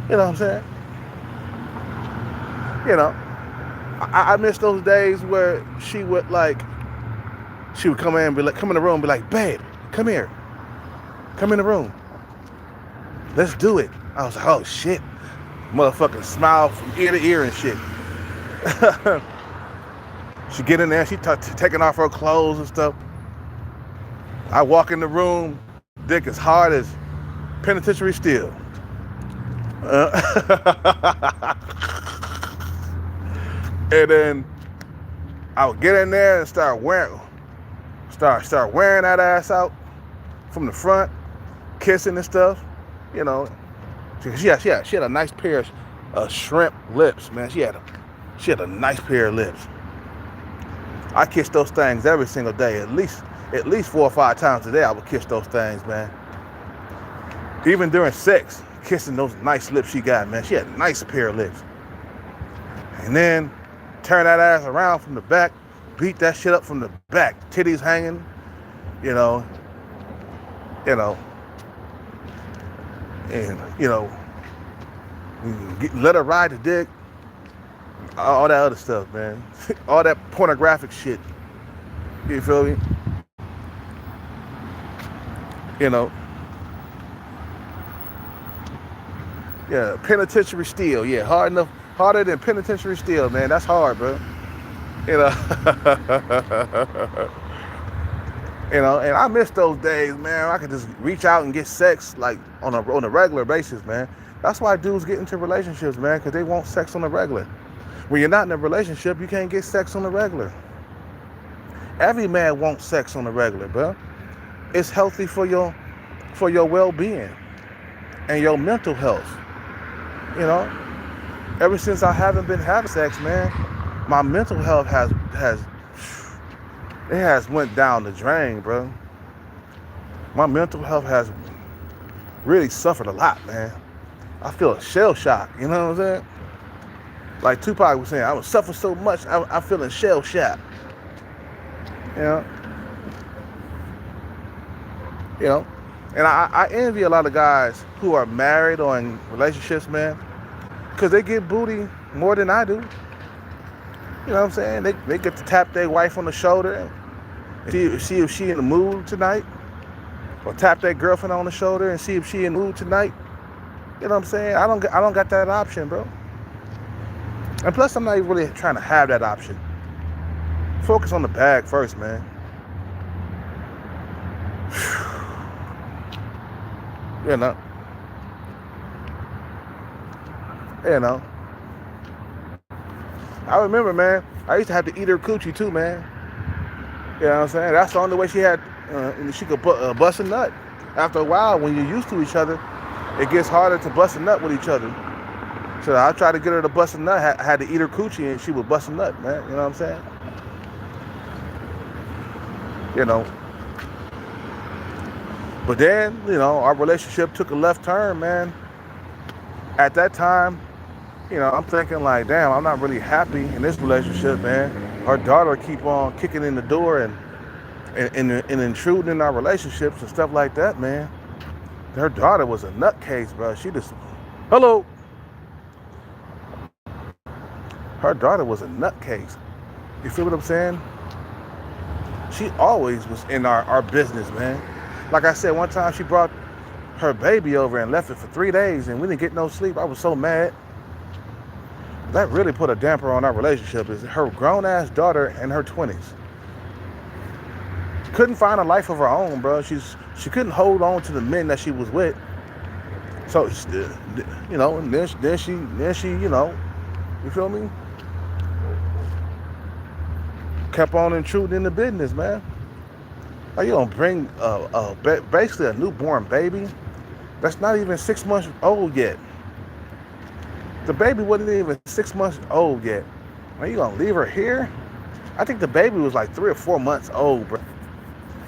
You know what I'm saying? You know, I miss those days where she would come in and be like, come in the room and be like, babe, come here. Come in the room. Let's do it. I was like, oh shit. Motherfucking smile from ear to ear and shit. She get in there, she taking off her clothes and stuff. I walk in the room, dick as hard as penitentiary steel. And then I would get in there and start wearing that ass out from the front, kissing and stuff. You know, she had a nice pair of shrimp lips, man. She had a nice pair of lips. I kiss those things every single day, at least 4 or 5 times a day. I would kiss those things, man. Even during sex, kissing those nice lips she got, man. She had a nice pair of lips. And then turn that ass around from the back, beat that shit up from the back, titties hanging, you know, and let her ride the dick, all that other stuff, man. All that pornographic shit. You feel me? You know. Yeah, penitentiary steel. Yeah, harder than penitentiary steel, man. That's hard, bro. You know. You know, and I miss those days, man. I could just reach out and get sex like on a regular basis, man. That's why dudes get into relationships, man, because they want sex on the regular. When you're not in a relationship, you can't get sex on the regular. Every man wants sex on the regular, bro. It's healthy for your well-being and your mental health. You know, ever since I haven't been having sex, man, my mental health has went down the drain, bro. My mental health has really suffered a lot, man. I feel a shell shock, you know what I'm saying? Like Tupac was saying, I was suffering so much, I'm feeling shell shock. You know, and I envy a lot of guys who are married or in relationships, man, because they get booty more than I do. You know what I'm saying? They get to tap their wife on the shoulder and see if she in the mood tonight, or tap their girlfriend on the shoulder and see if she in the mood tonight. You know what I'm saying? I don't got that option, bro. And plus, I'm not even really trying to have that option. Focus on the bag first, man. You know. I remember, man, I used to have to eat her coochie too, man. You know what I'm saying? That's the only way she could bust a nut. After a while, when you're used to each other, it gets harder to bust a nut with each other. So I tried to get her to bust a nut. I had to eat her coochie and she would bust a nut, man. You know what I'm saying? You know. But then, you know, our relationship took a left turn, man. At that time, you know, I'm thinking like, damn, I'm not really happy in this relationship, man. Her daughter keep on kicking in the door and intruding in our relationships and stuff like that, man. Her daughter was a nutcase, bro. She just, hello. Her daughter was a nutcase. You feel what I'm saying? She always was in our business, man. Like I said, one time she brought her baby over and left it for 3 days and we didn't get no sleep. I was so mad. That really put a damper on our relationship. Is her grown-ass daughter in her 20s. Couldn't find a life of her own, bro. She couldn't hold on to the men that she was with. So, you know, and then she, you know, you feel me? Kept on intruding in the business, man. Like, you don't bring basically a newborn baby that's not even 6 months old yet. The baby wasn't even 6 months old yet. Are you gonna leave her here? I think the baby was like 3 or 4 months old, bro.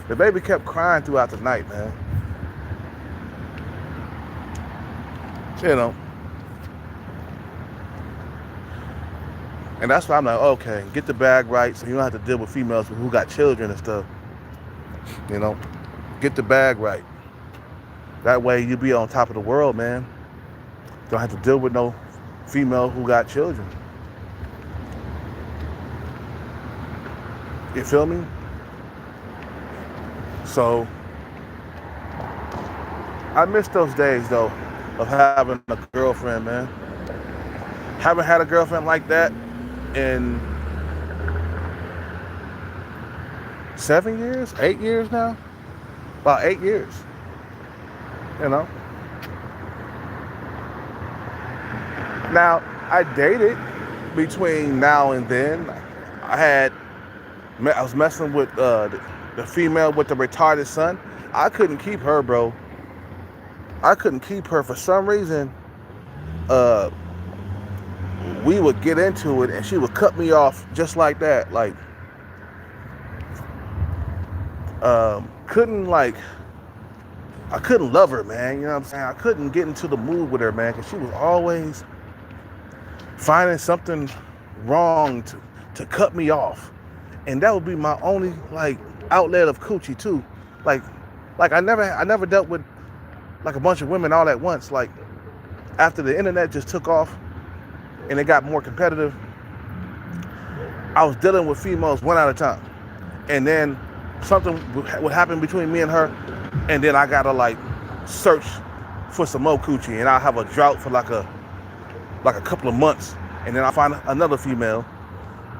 The baby kept crying throughout the night, man. You know. And that's why I'm like, okay, get the bag right so you don't have to deal with females who got children and stuff. You know, get the bag right. That way you be on top of the world, man. Don't have to deal with no female who got children. You feel me? So, I miss those days, though, of having a girlfriend, man. Haven't had a girlfriend like that in 7 years, 8 years now. About 8 years. You know. Now, I dated between now and then. I was messing with the female with the retarded son. I couldn't keep her, bro. I couldn't keep her for some reason. Uh, we would get into it, and she would cut me off just like that. Like, couldn't like I couldn't love her, man. You know what I'm saying? I couldn't get into the mood with her, man, because she was always finding something wrong to cut me off, and that would be my only like outlet of coochie too. Like, I never dealt with like a bunch of women all at once. Like after the internet just took off and it got more competitive, I was dealing with females one at a time, and then something would happen between me and her, and then I gotta like search for some more coochie, and I'll have a drought for like a couple of months, and then I find another female,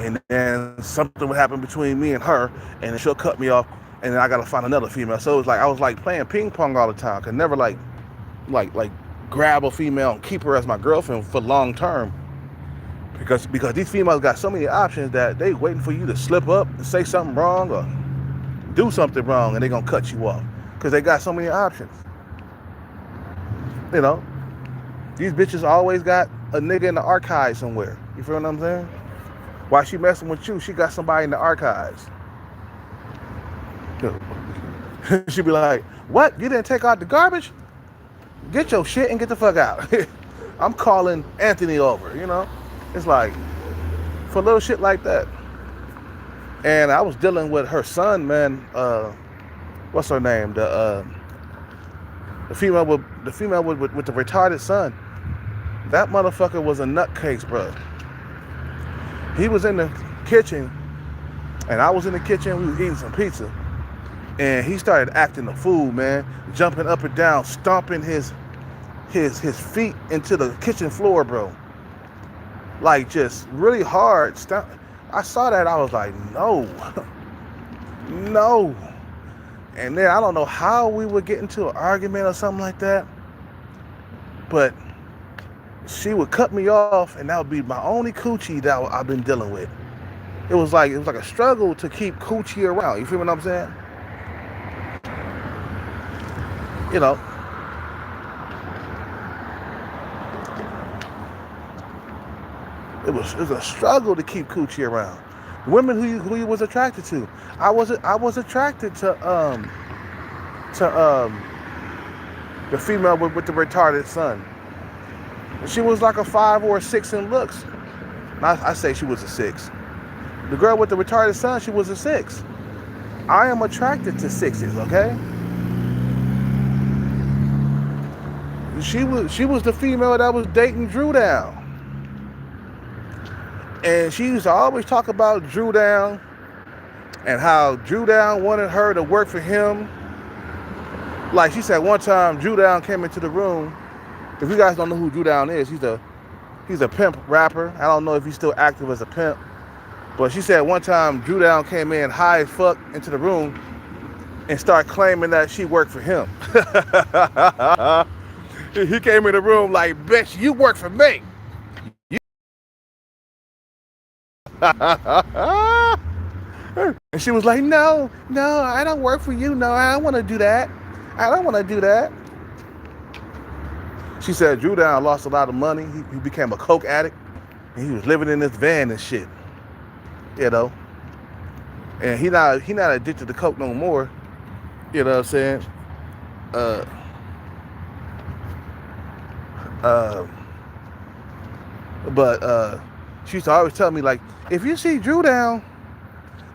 and then something would happen between me and her, and then she'll cut me off, and then I gotta find another female. So it was like I was like playing ping pong all the time. Could never like grab a female and keep her as my girlfriend for long term, because these females got so many options that they waiting for you to slip up and say something wrong or do something wrong, and they gonna cut you off because they got so many options. You know, these bitches always got a nigga in the archives somewhere. You feel what I'm saying? While she messing with you, she got somebody in the archives. She be like, "What? You didn't take out the garbage? Get your shit and get the fuck out." I'm calling Anthony over. You know, it's like for little shit like that. And I was dealing with her son, man. What's her name? The female with the retarded son. That motherfucker was a nutcase, bro. He was in the kitchen, and I was in the kitchen. We was eating some pizza, and he started acting a fool, man. Jumping up and down, stomping his feet into the kitchen floor, bro. Like just really hard. I saw that, I was like, no, no. And then I don't know how we would get into an argument or something like that, but she would cut me off, and that would be my only coochie that I've been dealing with. It was like a struggle to keep coochie around. You feel what I'm saying? You know. It was a struggle to keep coochie around. The women who you was attracted to. I was attracted to the female with the retarded son. She was like a 5 or a 6 in looks. I say she was a 6. The girl with the retarded son, she was a 6. I am attracted to 6s, okay? She was the female that was dating Drew Down. And she used to always talk about Drew Down and how Drew Down wanted her to work for him. Like she said one time, Drew Down came into the room. If you guys don't know who Drew Down is, he's a pimp rapper. I don't know if he's still active as a pimp. But she said one time Drew Down came in high as fuck into the room and started claiming that she worked for him. He came in the room like, "Bitch, you work for me." And she was like, no, I don't work for you. No, I don't want to do that. I don't want to do that. She said Drew Down lost a lot of money. He became a coke addict, and he was living in this van and shit. You know, and he not addicted to coke no more. You know what I'm saying? But she used to always tell me, like, if you see Drew Down,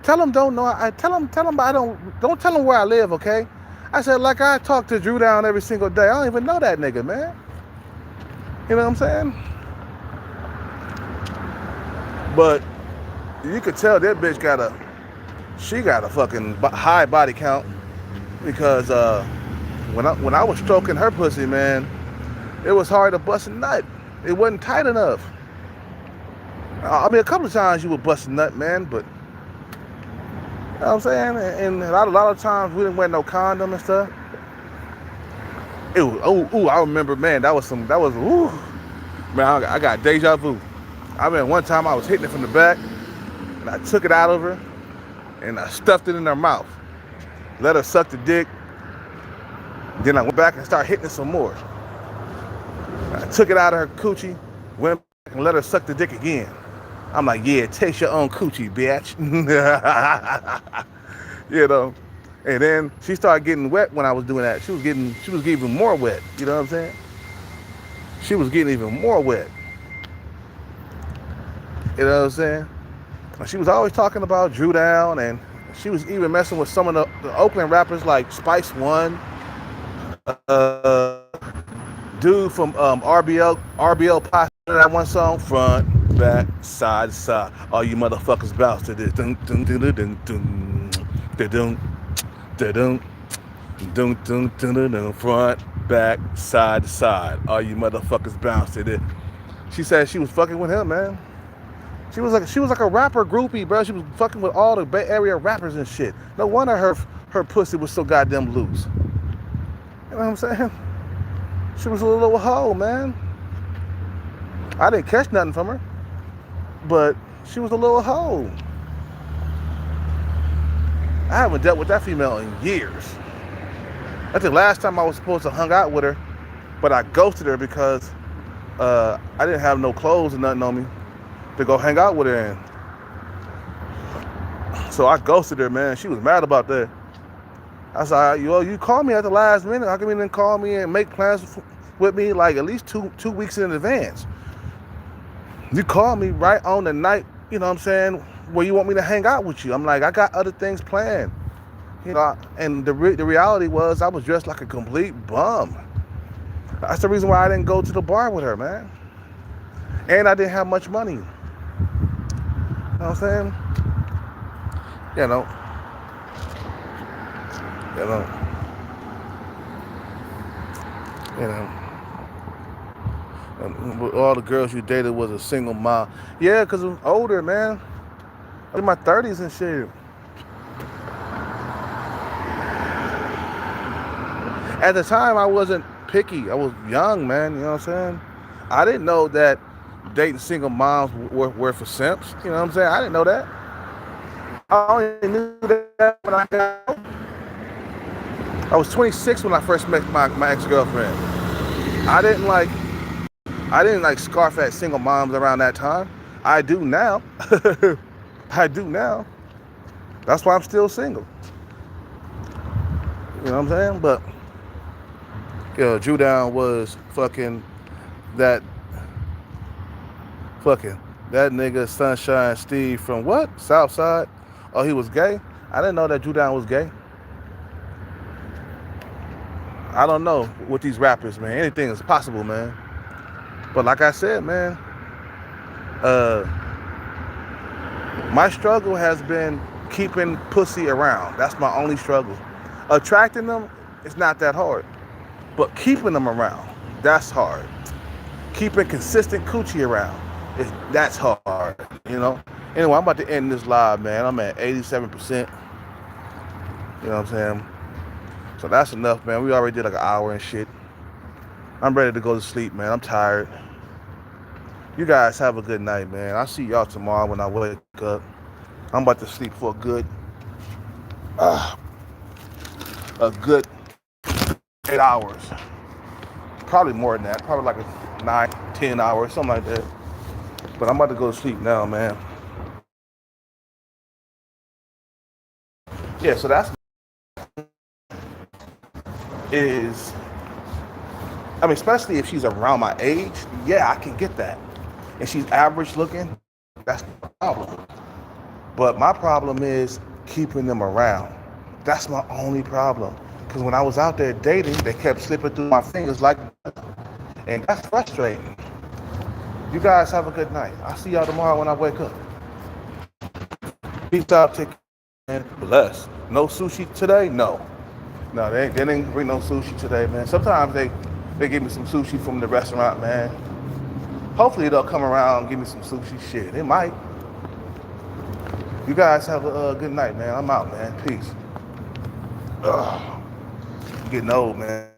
tell him tell him don't tell him where I live, okay? I said, like, I talk to Drew Down every single day. I don't even know that nigga, man. You know what I'm saying? But you could tell that bitch got a fucking high body count, because when I was stroking her pussy, man, it was hard to bust a nut. It wasn't tight enough. I mean, a couple of times you would bust a nut, man, but you know what I'm saying? And a lot of times we didn't wear no condom and stuff. I remember, man, that was, ooh. Man, I got deja vu. I mean, one time I was hitting it from the back, and I took it out of her, and I stuffed it in her mouth. Let her suck the dick, Then I went back and started hitting it some more. I took it out of her coochie, went back and let her suck the dick again. I'm like, yeah, taste your own coochie, bitch. You know. And then she started getting wet when I was doing that. She was getting even more wet. You know what I'm saying? She was getting even more wet. You know what I'm saying? She was always talking about Drew Down, and she was even messing with some of the Oakland rappers like Spice One, dude from RBL Posse, that one song, front, back, side to side. All you motherfuckers bounce to this. Dun, dun, dun, dun, dun, dun, dun, dun, dun, dun, dun, dun, dun, front, back, side to side. All you motherfuckers bounce to this. She said she was fucking with him, man. She was like a rapper groupie, bro. She was fucking with all the Bay Area rappers and shit. No wonder her pussy was so goddamn loose. You know what I'm saying? She was a little hoe, man. I didn't catch nothing from her, but she was a little hoe. I haven't dealt with that female in years. I think last time I was supposed to hang out with her, but I ghosted her because I didn't have no clothes or nothing on me to go hang out with her in. So I ghosted her, man. She was mad about that. I said, yo, you called me at the last minute. How come you didn't call me and make plans with me like at least two weeks in advance? You called me right on the night, you know what I'm saying, where you want me to hang out with you. I'm like, I got other things planned. You know, and the reality was I was dressed like a complete bum. That's the reason why I didn't go to the bar with her, man. And I didn't have much money. You know what I'm saying? You know. And all the girls you dated was a single mom. Yeah, because I'm older, man. I'm in my 30s and shit. At the time, I wasn't picky. I was young, man. You know what I'm saying? I didn't know that dating single moms were for simps. You know what I'm saying? I didn't know that. I only knew that when I was 26 when I first met my ex-girlfriend. I didn't like scarf at single moms around that time. I do now. I do now. That's why I'm still single. You know what I'm saying? But Drew Down was fucking that nigga Sunshine Steve from what? Southside? Oh, he was gay? I didn't know that Drew Down was gay. I don't know with these rappers, man. Anything is possible, man. But like I said, man, my struggle has been keeping pussy around. That's my only struggle. Attracting them, it's not that hard. But keeping them around, that's hard. Keeping consistent coochie around, that's hard, you know? Anyway, I'm about to end this live, man. I'm at 87%. You know what I'm saying? So that's enough, man. We already did like an hour and shit. I'm ready to go to sleep, man. I'm tired. You guys have a good night, man. I'll see y'all tomorrow when I wake up. I'm about to sleep for a good 8 hours. Probably more than that. Probably like 9, 10 hours, something like that. But I'm about to go to sleep now, man. Yeah, so that's especially if she's around my age, yeah, I can get that. And she's average looking, that's the problem. But my problem is keeping them around. That's my only problem. Because when I was out there dating, they kept slipping through my fingers like that. And that's frustrating. You guys have a good night. I'll see y'all tomorrow when I wake up. Peace out, take care, and bless. No sushi today? No, they didn't bring no sushi today, man. Sometimes they give me some sushi from the restaurant, man. Hopefully they'll come around and give me some sushi. Shit, they might. You guys have a good night, man. I'm out, man. Peace. Ugh. I'm getting old, man.